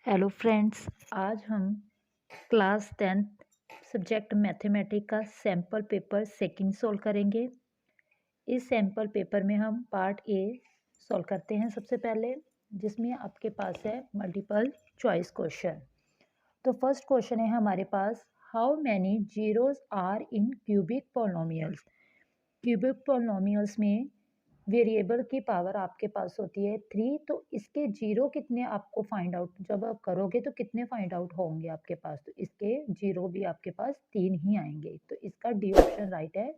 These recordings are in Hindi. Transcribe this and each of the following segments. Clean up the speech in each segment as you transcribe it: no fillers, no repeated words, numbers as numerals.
हेलो फ्रेंड्स, आज हम क्लास 10th सब्जेक्ट मैथमेटिक्स का सैम्पल पेपर सेकंड सॉल्व करेंगे। इस सैम्पल पेपर में हम पार्ट ए सॉल्व करते हैं सबसे पहले, जिसमें आपके पास है मल्टीपल चॉइस क्वेश्चन। तो फर्स्ट क्वेश्चन है हमारे पास, how many zeros are in cubic polynomials. Cubic polynomials में वेरिएबल की पावर आपके पास होती है 3, तो इसके जीरो कितने आपको फाइंड आउट जब आप करोगे तो कितने फाइंड आउट होंगे आपके पास, तो इसके जीरो भी आपके पास 3 ही आएंगे, तो इसका डी ऑप्शन राइट है।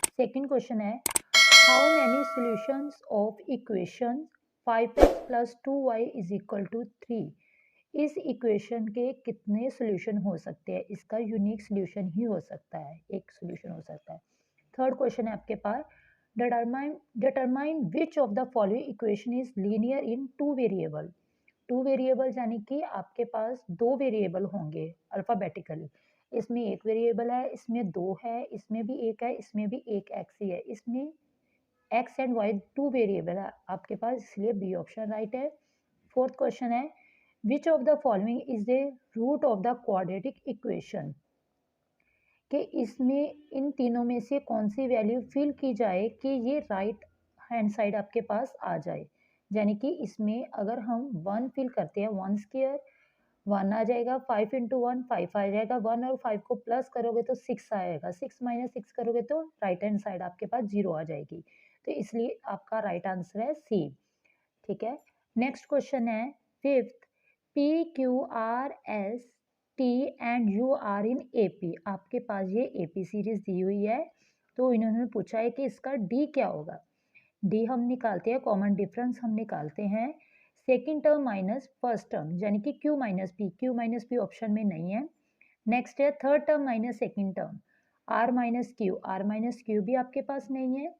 सेकंड क्वेश्चन है, how many solutions of equation 5x plus 2y is equal to 3। इस इक्वेशन के कितने सॉल्यूशन हो सकते हैं, इसका यूनिक सॉल्यूशन ही हो सकता है, एक सॉल्यूशन हो सकता है। थर्ड क्वेश्चन है आपके पास, determine which of the following equation is linear in two variable। Two variable यानी कि आपके पास दो वेरिएबल होंगे अल्फाबेटिकली। इसमें एक वेरिएबल है, इसमें दो है, इसमें भी एक है, इसमें भी एक एक्स ही है, इसमें x and y two variable है आपके पास, इसलिए बी ऑप्शन राइट है। फोर्थ क्वेश्चन है, which of the following is the root of the quadratic equation. कि इसमें इन तीनों में से कौन सी वैल्यू फिल की जाए कि ये राइट हैंड साइड आपके पास आ जाए। यानी कि इसमें अगर हम 1 फिल करते हैं, 1 स्क्वायर 1 आ जाएगा, 5 इंटू 1 5 आ जाएगा, 1 और 5 को प्लस करोगे तो 6 आएगा, 6 माइनस 6 करोगे तो राइट हैंड साइड आपके पास 0 आ जाएगी, तो इसलिए आपका राइट आंसर है सी। ठीक है। नेक्स्ट क्वेश्चन है fifth, P Q R S T and U are in A P. आपके पास ये ए पी सीरीज दी हुई है, तो इन्होंने पूछा है कि इसका डी क्या होगा। डी हम निकालते हैं, कॉमन डिफरेंस हम निकालते हैं second term minus first term, यानी कि क्यू माइनस पी ऑप्शन में नहीं है। नेक्स्ट है third term minus second term, R minus Q भी आपके पास नहीं है।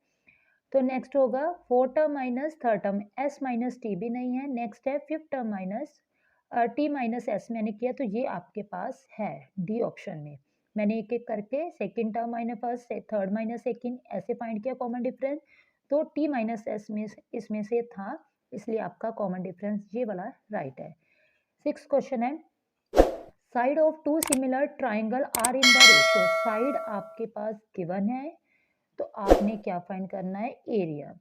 तो नेक्स्ट होगा fourth term minus third term, S minus T भी नहीं है। नेक्स्ट है fifth term minus T minus S मैंने किया, तो ये आपके पास है डी ऑप्शन में। मैंने एक एक करके second term minus first, third minus second ऐसे फाइंड किया कॉमन डिफरेंस, तो टी माइनस एस में इसमें से था, इसलिए आपका कॉमन डिफरेंस ये वाला राइट है। सिक्स क्वेश्चन है, side of two similar triangle are in the ratio. Side आपके पास गिवन है, तो आपने क्या फाइंड करना है, एरिया।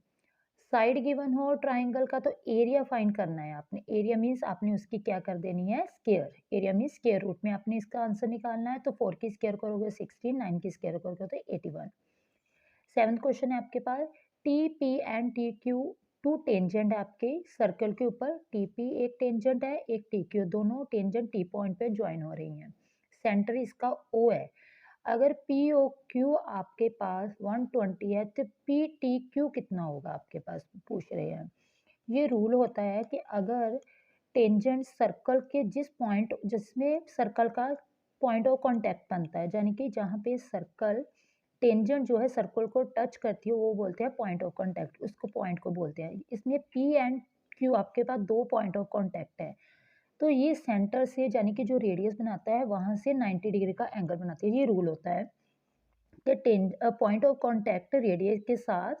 साइड गिवन हो ट्राइंगल का तो एरिया फाइंड करना है आपने। एरिया मीन्स आपने उसकी क्या कर देनी है, square. Area means square root में आपने इसका आंसर निकालना है, तो 4 की स्क्वायर करोगे 16, 9 की स्क्वायर करोगे तो 81। सेवंथ क्वेश्चन है आपके पास, T P and T Q two tangent है आपके सर्कल के ऊपर। टी पी एक टेंजेंट है, एक टी क्यू, दोनों टेंजेंट टी पॉइंट पे ज्वाइन हो रही हैं। सेंटर इसका ओ है। अगर पी ओ क्यू आपके पास 120 है, तो पी टी क्यू कितना होगा आपके पास, पूछ रहे हैं। ये रूल होता है कि अगर टेंजेंट सर्कल के जिस पॉइंट, जिसमें सर्कल का पॉइंट ऑफ कांटेक्ट बनता है, यानी कि जहाँ पे सर्कल टेंजेंट जो है सर्कल को टच करती है, वो बोलते हैं पॉइंट ऑफ कांटेक्ट, उसको पॉइंट को बोलते हैं। इसमें पी एंड क्यू आपके पास दो पॉइंट ऑफ कांटेक्ट है, तो ये सेंटर से यानी कि जो रेडियस बनाता है वहां से 90 डिग्री का एंगल बनाती है। ये रूल होता है कि पॉइंट ऑफ कांटेक्ट रेडियस के साथ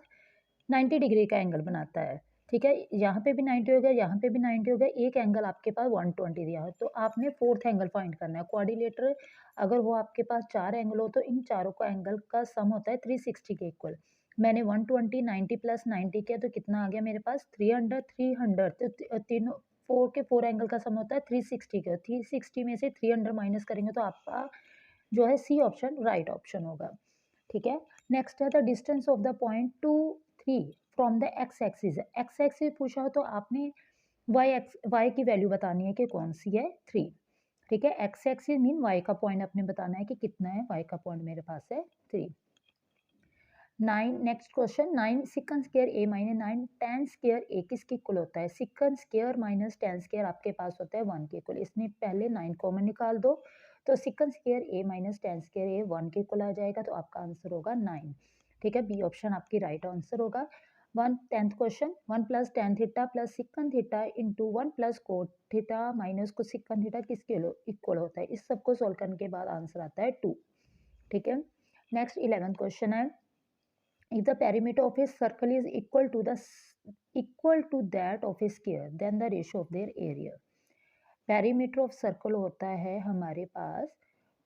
90 डिग्री का एंगल बनाता है। ठीक है, यहाँ पे भी 90 हो गया, यहाँ पे भी 90 हो गया, एक एंगल आपके पास 120 दिया है, तो आपने फोर्थ एंगल फाइंड करना है। कोऑर्डिनेटर अगर वो आपके पास चार एंगल हो, तो इन चारों का एंगल का सम होता है 360 के इक्वल। मैंने 120 90 प्लस 90 किया, तो कितना आ गया मेरे पास 300 300, तो तीनों फोर के फोर एंगल का सम होता है 360 का। 360 में से 300 माइनस करेंगे तो आपका जो है सी ऑप्शन राइट ऑप्शन होगा। ठीक है। नेक्स्ट है the distance of the point 2 3 from the x axis. X axis पूछा हो तो आपने वाई की वैल्यू बतानी है कि कौन सी है, 3। ठीक है, एक्स एक्सिस मीन वाई का पॉइंट आपने बताना है कि कितना है, वाई का पॉइंट मेरे पास है 3। 9 नेक्स्ट क्वेश्चन, 9 सिकन स्क्वायर ए माइनस 9 टेन स्क्वायर ए किसके इक्वल होता है। सिकन स्क्वायर माइनस टेन स्क्वायर आपके पास होता है 1 के इक्वल। इसमें पहले 9 कॉमन निकाल दो, तो सिकन स्क्वायर ए माइनस टेन स्क्वायर ए 1 के इक्वल आ जाएगा, तो आपका आंसर होगा 9। ठीक है, बी ऑप्शन आपकी राइट आंसर होगा। 10th question, 1 plus tan theta plus sec theta into 1 plus cot theta minus cosec theta किसके इक्वल होता है। इस सबको सोल्व करने के बाद आंसर आता है 2। ठीक है। नेक्स्ट 11th क्वेश्चन है, if the perimeter of a circle is equal to that of a square, then the ratio of their area। Perimeter of circle होता है हमारे पास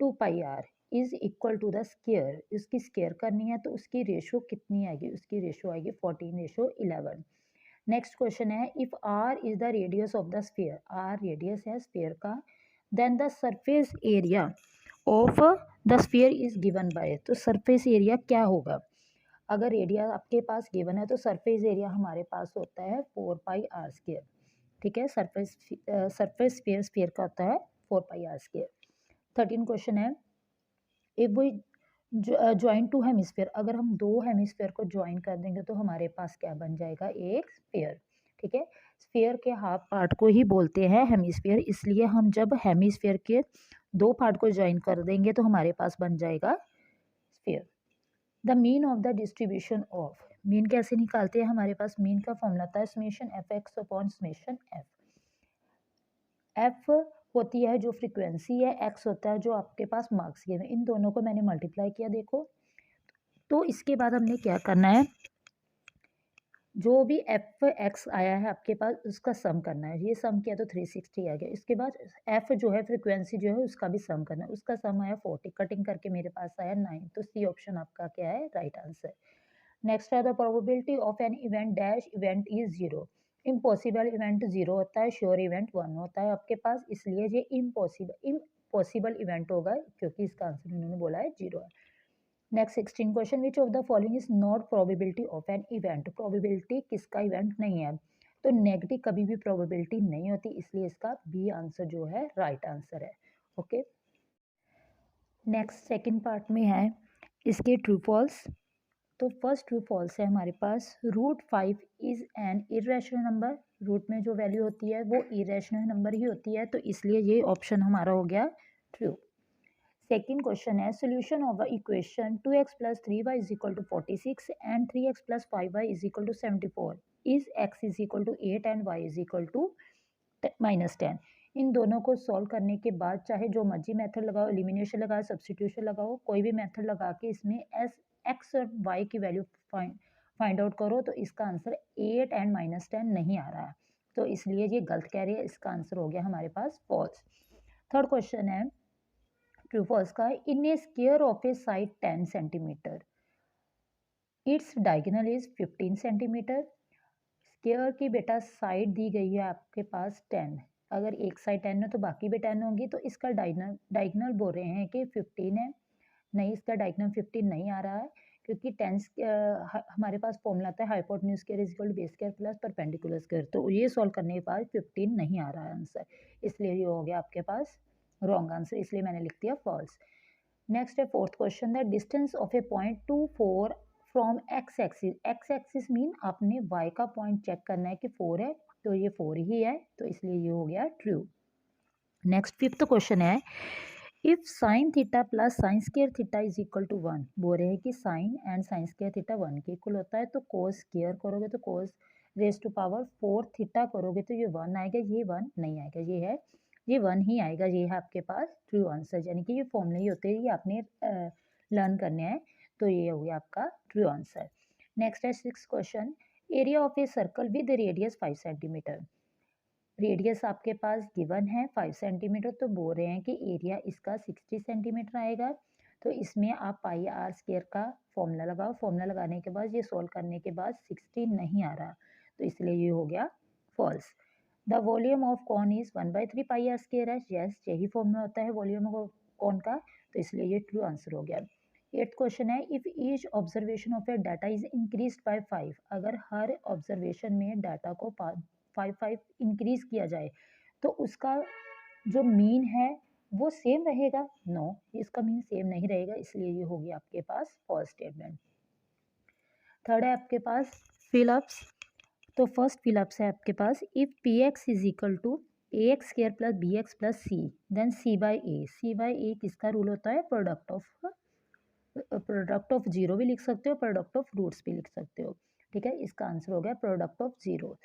2πr is equal to the square. इसकी स्क्वायर करनी है तो उसकी रेशो कितनी आएगी, उसकी रेशो आएगी 14:11। नेक्स्ट क्वेश्चन है, if R is the radius of the sphere, R radius है स्फीयर का, then the surface area of the sphere is given by, तो सरफेस एरिया क्या होगा। अगर एरिया आपके पास गिवन है तो सरफेस एरिया हमारे पास होता है 4πr²। ठीक है, सरफेस स्फीयर का होता है 4πr²। 13 क्वेश्चन है, if we join two hemisphere, अगर हम दो हेमिस्फीयर को ज्वाइन कर देंगे तो हमारे पास क्या बन जाएगा, एक स्फीयर। ठीक है, स्फीयर के हाफ पार्ट को ही बोलते हैं हेमिस्फीयर, इसलिए हम जब हेमिस्फीयर के दो पार्ट को ज्वाइन कर देंगे तो हमारे पास बन जाएगा sphere. The mean of the distribution of, mean कैसे निकालते हैं, हमारे पास मीन का फॉर्मूला था summation F x upon summation F. F होती है जो फ्रीक्वेंसी है, एक्स होता है जो आपके पास मार्क्स गिवन है, इन दोनों को मैंने मल्टीप्लाई किया देखो। तो इसके बाद हमने क्या करना है, जो भी एफ एक्स आया है आपके पास उसका सम करना है, ये सम किया तो 360 आ गया। इसके बाद एफ जो है फ्रीक्वेंसी जो है उसका भी सम करना है, उसका सम आया 40, कटिंग करके मेरे पास आया 9, तो सी ऑप्शन आपका क्या है, राइट आंसर। नेक्स्ट है the probability of an event dash event is 0। Impossible event 0 होता है, श्योर इवेंट 1 होता है आपके पास, इसलिए ये इम्पॉसिबल इवेंट होगा क्योंकि इसका आंसर उन्होंने बोला है 0 है। Next 16 question, which of the following is not probability of an event, probability किसका इवेंट नहीं है, तो नेगेटिव कभी भी प्रोबेबिलिटी नहीं होती, इसलिए इसका बी आंसर जो है राइट आंसर है। ओके, नेक्स्ट सेकंड पार्ट में है इसके ट्रू फॉल्स। तो फर्स्ट ट्रू फॉल्स है हमारे पास, √5 is an irrational number, root में जो वैल्यू होती है वो इरेशनल नंबर ही होती है, तो इसलिए ये ऑप्शन हमारा हो गया ट्रू। सेकेंड क्वेश्चन है, solution of the equation 2x + 3y = 46 and 3x + 5y = 74 is x = 8 and y = -10। इन दोनों को सॉल्व करने के बाद चाहे जो मर्जी मेथड लगाओ, एलिमिनेशन लगाओ, सब्सटीट्यूशन लगाओ, कोई भी मेथड लगा के इसमें x और y की वैल्यू फाइंड आउट करो, तो इसका आंसर 8 एंड -10 नहीं आ रहा है, तो इसलिए ये गलत कह रही है, इसका आंसर हो गया हमारे पास फॉल्स। थर्ड क्वेश्चन है ट्रू फॉल्स का, in a square of a side 10 centimetre it's diagonal is 15 centimetre. Square की बेटा साइड दी गई है आपके पास 10, अगर एक साइड 10 है तो बाकी भी 10 होंगी, तो इसका डायगोनल बोल रहे हैं कि 15 है, नहीं इसका डायगोनल 15 नहीं आ रहा है, क्योंकि 10 हमारे पास फॉर्मूला था hypotenuse square equal to base square plus perpendicular square, तो ये सॉल्व करने के बाद 15 नहीं आ रहा है आंसर, इसलिए ये हो गया आपके पास रॉन्ग आंसर, इसलिए मैंने लिख दिया फॉल्स। नेक्स्ट है fourth question, the distance of A point 24 from x axis, x axis mean आपने वाई का पॉइंट चेक करना है कि 4 है, तो ये 4 ही है, तो इसलिए ये हो गया ट्रू। नेक्स्ट फिफ्थ क्वेश्चन है, if sine theta plus sine square theta is equal to 1, बोल रहे हैं कि sine and sine square theta 1 के इक्वल होता है, तो कोस स्क्वायर करोगे तो कोस रेज टू पावर 4 थीटा करोगे तो ये 1 आएगा, ये 1 नहीं आएगा, ये 1 ही आएगा, ये है आपके पास ट्रू आंसर, यानी कि ये फॉर्मूले ही होते हैं, ये आपने लर्न करने हैं, तो ये हो गया आपका ट्रू आंसर। नेक्स्ट है six question, area of a circle with radius 5 centimetre, radius आपके पास गिवन है 5 सेंटीमीटर, तो बोल रहे हैं कि एरिया इसका 60 सेंटीमीटर आएगा, तो इसमें आप πr² का फॉर्मूला लगाओ, फॉर्मूला लगाने के बाद ये सॉल्व करने के बाद 60 नहीं आ रहा, तो इसलिए ये हो गया false. The volume of cone is 1/3 πr² है, यस यही फॉर्मूला होता है वॉल्यूम ऑफ कॉन का, तो इसलिए ये ट्रू आंसर हो गया। एट्थ क्वेश्चन है, if each observation of A data is increase by 5, अगर हर ऑब्जर्वेशन में डाटा को 5 इंक्रीज किया जाए तो उसका जो मीन है वो सेम रहेगा, नो इसका मीन सेम नहीं रहेगा, इसलिए ये होगी आपके पास फॉल्स स्टेटमेंट। थर्ड है आपके पास फिलअप्स, तो फर्स्ट फिलअप्स है आपके पास, if px is equal to ax² plus bx plus C, then c/a किसका रूल होता है, प्रोडक्ट ऑफ जीरो भी लिख सकते हो, प्रोडक्ट ऑफ रूट्स भी लिख सकते हो, ठीक है, इसका आंसर हो गया प्रोडक्ट ऑफ जीरो।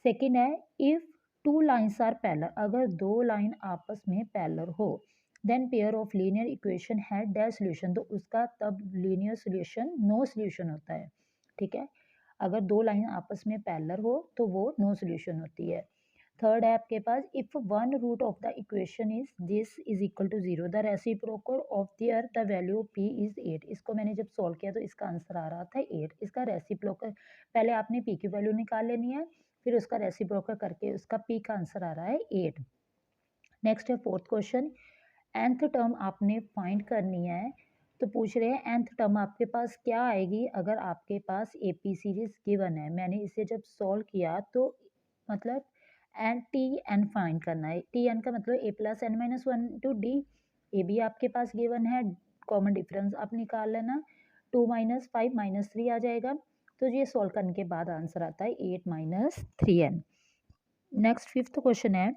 सेकेंड है, इफ 2 लाइन्स आर पैरेलल, अगर 2 लाइन आपस में पैरेलल हो, then pair of linear equation है डैश सोल्यूशन, तो उसका तब लीनियर सोल्यूशन नो सोल्यूशन होता है, ठीक है, अगर 2 लाइन आपस में पैरेलल हो तो वो नो सोल्यूशन होती है। थर्ड है आपके पास, if one root of the equation is this is equal to 0, the reciprocal of their the value p is 8। इसको मैंने जब सॉल्व किया तो इसका आंसर आ रहा था 8। इसका रेसिप्रोकल पहले आपने p की वैल्यू निकाल लेनी है, फिर उसका रेसिप्रोकल करके उसका p का आंसर आ रहा है 8। नेक्स्ट है फोर्थ क्वेश्चन, nth टर्म आपने फाइंड करनी है। तो पूछ रहे हैं nth टर्म आपके पास क्या आएगी अगर आपके पास AP सीरीज गिवन है। मैंने इसे जब सॉल्व किया तो मतलब एन टी एन फाइंड करना है। टी एन का मतलब A plus N minus one two D. A भी आपके पास गिवन है, कॉमन डिफरेंस आप निकाल लेना, 2 माइनस 5 माइनस 3 आ जाएगा। तो ये सॉल्व करने के बाद आंसर आता है 8 minus 3n। Next fifth question है,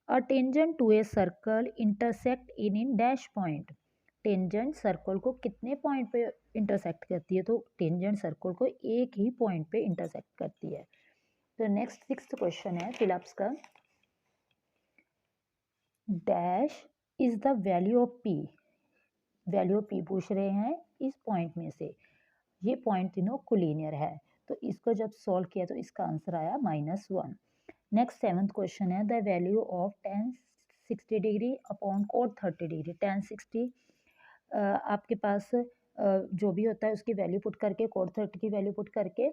a tangent to a circle intersect in dash point. Tangent circle को कितने पॉइंट पे इंटरसेक्ट करती है? तो टेंजेंट सर्कल को एक ही पॉइंट पे इंटरसेक्ट करती है। तो नेक्स्ट सिक्स्थ क्वेश्चन है फिलअप्स का, dash is the value of P. Value of P पूछ रहे हैं इस पॉइंट में से, ये पॉइंट तीनों कोलिनियर है। तो इसको जब सॉल्व किया तो इसका आंसर आया -1। नेक्स्ट सेवंथ क्वेश्चन है, the value of tan 60 degree upon cot 30 degree. tan 60 आपके पास जो भी होता है उसकी वैल्यू पुट करके cot 30 की वैल्यू पुट करके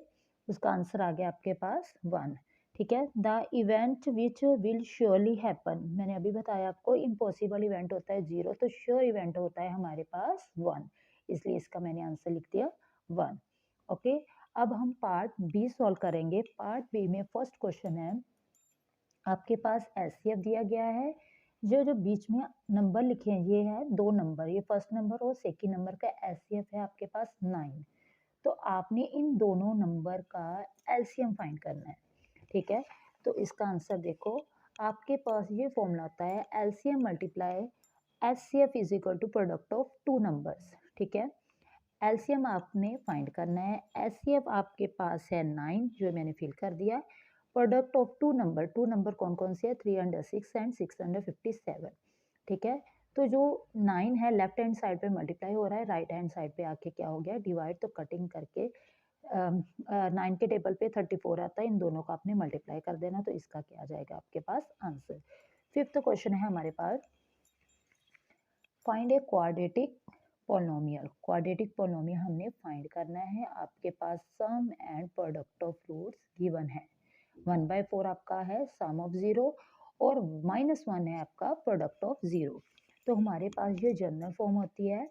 उसका आंसर आ गया आपके पास 1। ठीक है, the event which will surely happen, मैंने अभी बताया आपको इम्पॉसिबल इवेंट होता है 0, तो श्योर इवेंट होता है हमारे पास 1, इसलिए इसका मैंने आंसर लिख दिया 1। ओके, अब हम पार्ट बी सॉल्व करेंगे। पार्ट बी में फर्स्ट क्वेश्चन है, आपके पास एचसीएफ दिया गया है, जो जो बीच में नंबर लिखे हैं ये है 2 नंबर, ये फर्स्ट नंबर और सेकंड नंबर का एचसीएफ है आपके पास 9। तो आपने इन दोनों नंबर का एलसीएम फाइंड करना है। ठीक है, तो इसका आंसर देखो, आपके पास ये फॉर्मूला होता है LCM multiply HCF is equal to product of 2 numbers. ठीक है, एलसीएम आपने फाइंड करना है, एचसीएफ आपके पास है 9 जो मैंने फिल कर दिया, प्रोडक्ट ऑफ 2 नंबर कौन कौन से है 306 एंड 657। ठीक है, तो जो 9 है लेफ्ट हैंड साइड पे मल्टीप्लाई हो रहा है, राइट हैंड साइड पे आके क्या हो गया डिवाइड, तो कटिंग करके 9 के टेबल पे 34 आता है, इन दोनों को आपने मल्टीप्लाई कर देना, तो इसका क्या आ जाएगा आपके पास आंसर। फिफ्थ क्वेश्चन है हमारे पास, find a quadratic polynomial. Quadratic polynomial हमने फाइंड करना है, आपके पास sum and product of roots given है। 1/4 आपका है सम ऑफ 0 और -1 है आपका प्रोडक्ट ऑफ 0। तो हमारे पास ये जनरल फॉर्म होती है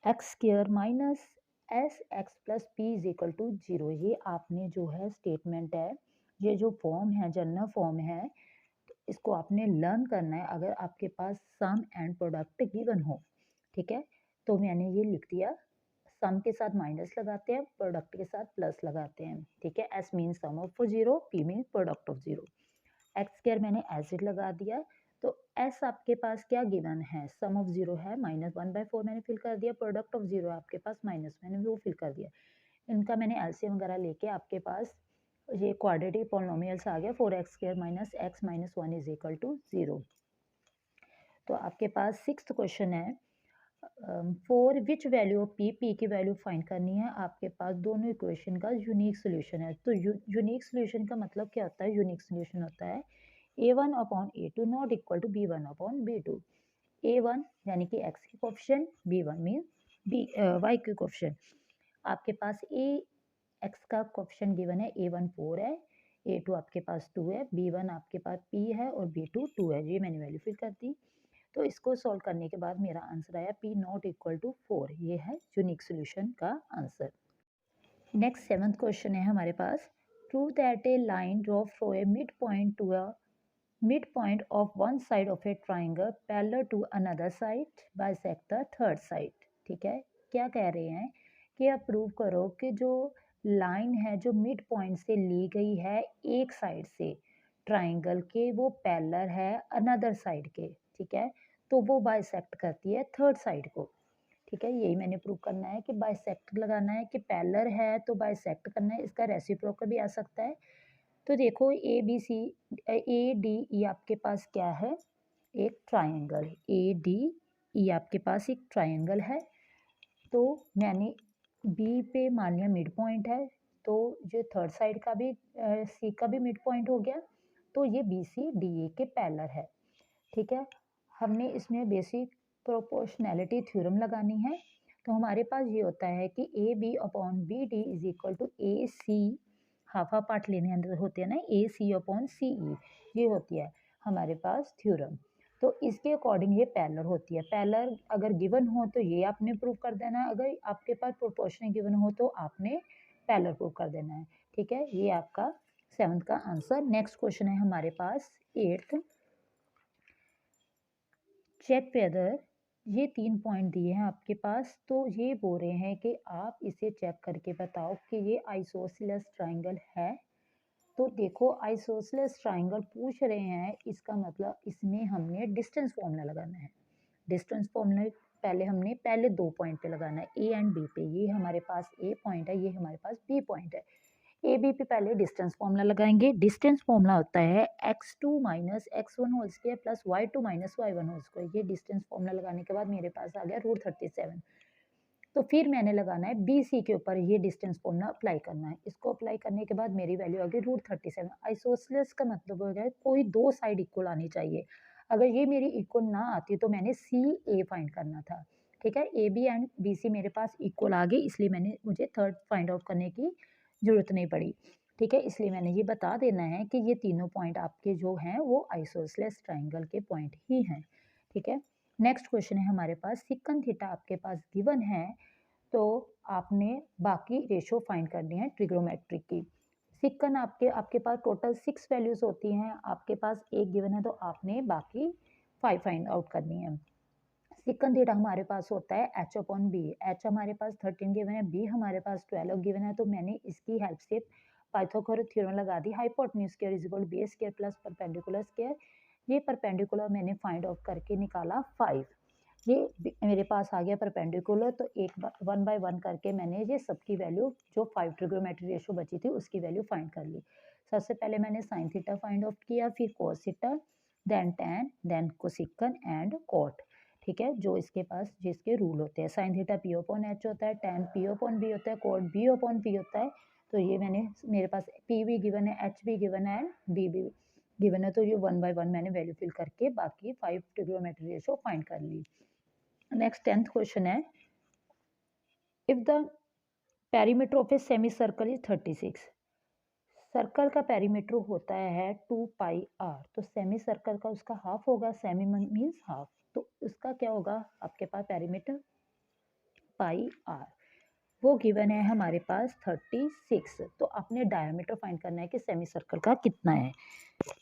x square minus S x plus P is equal to 0। ये आपने जो है स्टेटमेंट है, ये जो फॉर्म है जनरल फॉर्म है, इसको आपने लर्न करना है अगर आपके पास सम एंड प्रोडक्ट गिवन हो। ठीक है, तो मैंने ये लिख दिया, सम के साथ माइनस लगाते हैं, प्रोडक्ट के साथ प्लस लगाते हैं। ठीक है, S mean sum of 0, P mean product of 0। X square मैंने एसिड लगा दिया, तो एस आपके पास क्या गिवन है, सम ऑफ 0 है, -1/4 मैंने फिल कर दिया, प्रोडक्ट ऑफ 0 आपके पास माइनस, मैंने वो फिल कर दिया। इनका मैंने एलसीएम वगैरह लेके आपके पास ये क्वाड्रेटिक पॉलिनोमियल्स आ गया, 4x² minus x minus 1 is equal to 0। तो आपके पास सिक्स्थ क्वेश्चन है, for which value of P की वैल्यू फाइंड करनी है। आपके पास दोनों इक्वेशन का यूनिक सोल्यूशन है। तो यूनिक सोल्यूशन का मतलब क्या होता है, यूनिक सोल्यूशन होता है a1 upon a2 not equal to b1 upon b2। a1 यानी कि x की कोएफिशिएंट, b1 मीन y की कोएफिशिएंट। आपके पास x का कोएफिशिएंट गिवन है, a1 4 है, a2 आपके पास 2 है, b1 आपके पास p है और b2 2 है, ये मैंने वैल्यू फिल कर दी। तो इसको सॉल्व करने के बाद मेरा आंसर आया p नॉट इक्वल टू 4, ये है यूनिक सोल्यूशन का आंसर। नेक्स्ट सेवंथ क्वेश्चन है हमारे पास, prove that a line draw from a mid point to a mid point of one side of a triangle parallel to another side bisect the third side. ठीक है, क्या कह रहे हैं कि आप प्रूव करो कि जो लाइन है जो मिड पॉइंट से ली गई है एक साइड से ट्राइंगल के, वो पैरेलल है अनदर साइड के। ठीक है, तो वो बाइसेक्ट करती है थर्ड साइड को। ठीक है, यही मैंने प्रूव करना है कि बाइसेक्ट लगाना है, कि पैरेलल है तो बाइसेक्ट करना है, इसका रेसिप्रोकल भी आ सकता है। तो देखो AD E आपके पास क्या है, एक ट्राइंगल, ADE आपके पास एक ट्राइंगल है। तो मैंने बी पे मान लिया मिड पॉइंट है, तो जो थर्ड साइड का भी सी का भी मिड पॉइंट हो गया, तो ये बी सी डी ए के पैरेलल है। ठीक है, हमने इसमें बेसिक प्रोपोर्शनैलिटी थ्योरम लगानी है। तो हमारे पास ये होता है कि A B upon B D is equal to A C, half half part लेने अंदर होते हैं ना, ए सी अपॉन सी ई, ये होती है हमारे पास थ्योरम। तो इसके अकॉर्डिंग ये पैरेलल होती है। पैरेलल अगर गिवन हो तो ये आपने प्रूव कर देना है, अगर आपके पास प्रोपोर्शनल गिवन हो तो आपने पैरेलल प्रूव कर देना है। ठीक है, ये आपका 7th का आंसर। नेक्स्ट क्वेश्चन है हमारे पास 8th। चेक वेदर, ये 3 पॉइंट दिए हैं आपके पास, तो ये बोल रहे हैं कि आप इसे चेक करके बताओ कि ये आइसोसेलेस ट्राइंगल है। तो देखो, आइसोसेलेस ट्राइंगल पूछ रहे हैं, इसका मतलब इसमें हमने डिस्टेंस फॉर्मूला लगाना है। डिस्टेंस फॉर्मूला पहले 2 पॉइंट पे लगाना है, ए एंड बी पे। ये हमारे पास ए पॉइंट है, ये हमारे पास बी पॉइंट है। ए बी पे पहले डिस्टेंस फॉर्मूला लगाएंगे। डिस्टेंस फॉर्मूला होता है x2 minus x1 whole square plus y2 minus y1 whole square. ये डिस्टेंस फॉर्मूला लगाने के बाद मेरे पास आ गया √37। तो फिर मैंने लगाना है बी सी के ऊपर ये डिस्टेंस फॉर्मूला अप्लाई करना है। इसको अप्लाई करने के बाद मेरी वैल्यू आ गई √37। आइसोसेलेस का मतलब हो गया कोई दो साइड इक्वल आनी चाहिए। अगर ये मेरी इक्वल ना आती तो मैंने सी ए फाइंड करना था। ठीक है, A B and B C मेरे पास इक्वल आ गई, इसलिए मुझे थर्ड फाइंड आउट करने की जरूरत नहीं पड़ी। ठीक है, इसलिए मैंने ये बता देना है कि ये तीनों पॉइंट आपके जो हैं वो आइसोसेलेस ट्राइंगल के पॉइंट ही हैं। ठीक है, नेक्स्ट क्वेश्चन है हमारे पास सिकन थीटा आपके पास गिवन है, तो आपने बाकी रेशो फाइंड करनी है ट्रिग्नोमेट्रिक की। सिकन आपके पास टोटल 6 वैल्यूज होती हैं, आपके पास एक गिवन है तो आपने बाकी 5 फाइंड आउट करनी है। सिकन थीटा हमारे पास होता है h अपॉन बी। एच हमारे पास 13 गिवन है, बी हमारे पास 12 गिवन है, तो मैंने इसकी हेल्प से पाइथागोरस थ्योरम लगा दी। Hypotenuse square is equal B square plus perpendicular square. ये परपेंडिकुलर मैंने फाइंड आउट करके निकाला 5। ये मेरे पास आ गया परपेंडिकुलर, तो एक 1 बाय 1 करके मैंने ये सबकी वैल्यू जो 5 ट्रिग्नोमेट्री रेशो बची थी उसकी वैल्यू फाइंड कर ली। सबसे पहले मैंने साइन थीटा फाइंड आउट किया, फिर cos theta, then tan, then cosecant and cot. ठीक है, जो इसके पास जिसके रूल होते हैं, sine theta P upon H होता है, टैन पी अपॉन बी होता है, कॉट बी अपॉन पी होता है। तो ये मेरे पास पी भी गिवन है, एच भी गिवन है एंड बी भी गिवन है, तो ये 1 बाय 1 मैंने वैल्यू फिल करके बाकी 5 ट्रिग्नोमेट्री रेशो फाइंड कर ली। नेक्स्ट 10th क्वेश्चन है, if the perimeter of a semi circle is 36। Circle का पेरीमीटर होता है 2 पाई आर, तो सेमी सर्कल का उसका हाफ होगा, सेमी मीन्स हाफ, तो उसका क्या होगा आपके पास पेरीमीटर पाई आर। वो गिवन है हमारे पास 36। तो आपने डायमीटर फाइंड करना है कि सेमी सर्कल का कितना है।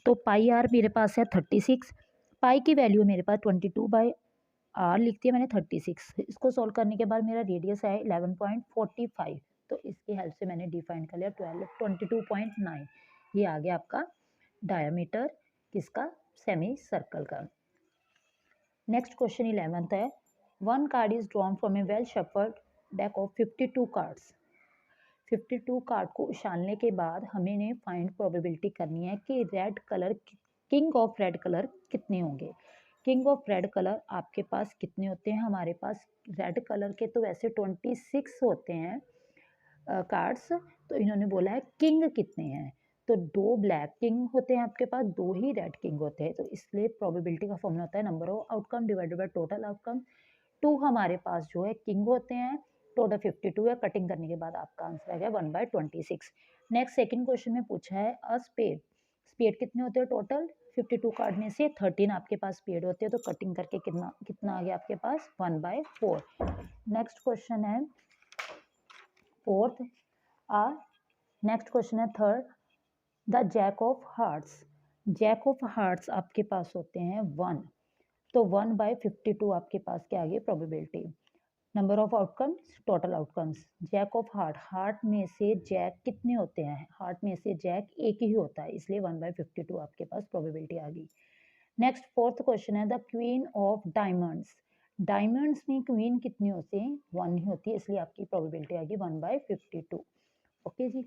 तो पाई आर मेरे पास है 36, पाई की वैल्यू मेरे पास 22 बाई आर लिख दिया मैंने 36। इसको सॉल्व करने के बाद मेरा रेडियस है 11.45, तो इसकी हेल्प से मैंने डिफाइन कर लिया 22.9। ये आ गया आपका डायमीटर किसका, सेमी सर्कल का। नेक्स्ट क्वेश्चन 11th है, one card is drawn from A well shuffled deck of 52 cards. 52 card को उछालने के बाद हमें फाइंड प्रोबेबिलिटी करनी है कि red colour, king of red colour कितने होंगे। किंग ऑफ रेड कलर आपके पास कितने होते हैं, हमारे पास रेड कलर के तो वैसे 26 होते हैं कार्ड्स, तो इन्होंने बोला है किंग कितने हैं। तो 2 ब्लैक किंग होते हैं आपके पास, 2 ही रेड किंग होते हैं, तो इसलिए प्रोबेबिलिटी का फॉर्मूला होता है number of outcome divided by total outcome. 2 हमारे पास जो है किंग होते हैं, टोटल 52 है, कटिंग करने के बाद आपका आंसर आ गया 1/26। नेक्स्ट सेकंड क्वेश्चन में पूछा है अ स्पेड, स्पेड कितने होते हैं टोटल 52 कार्ड में से 13 आपके पास स्पेड होते हैं, तो कटिंग करके कितना कितना आ गया आपके पास 1/4। नेक्स्ट क्वेश्चन है फोर्थ। नेक्स्ट क्वेश्चन है third, the jack of hearts. Jack of hearts आपके पास होते हैं 1, तो 1/52 आपके पास क्या आ गई probability. Number of outcomes total outcomes, jack of heart, heart में से जैक कितने होते हैं, हार्ट में से जैक एक ही होता है, इसलिए 1/52 आपके पास प्रोबेबिलिटी आ गई। नेक्स्ट फोर्थ क्वेश्चन है the queen of diamonds. Diamonds में क्वीन कितनी होती है, 1 ही होती है, इसलिए आपकी प्रोबेबिलिटी आ गई 1/52। ओके जी।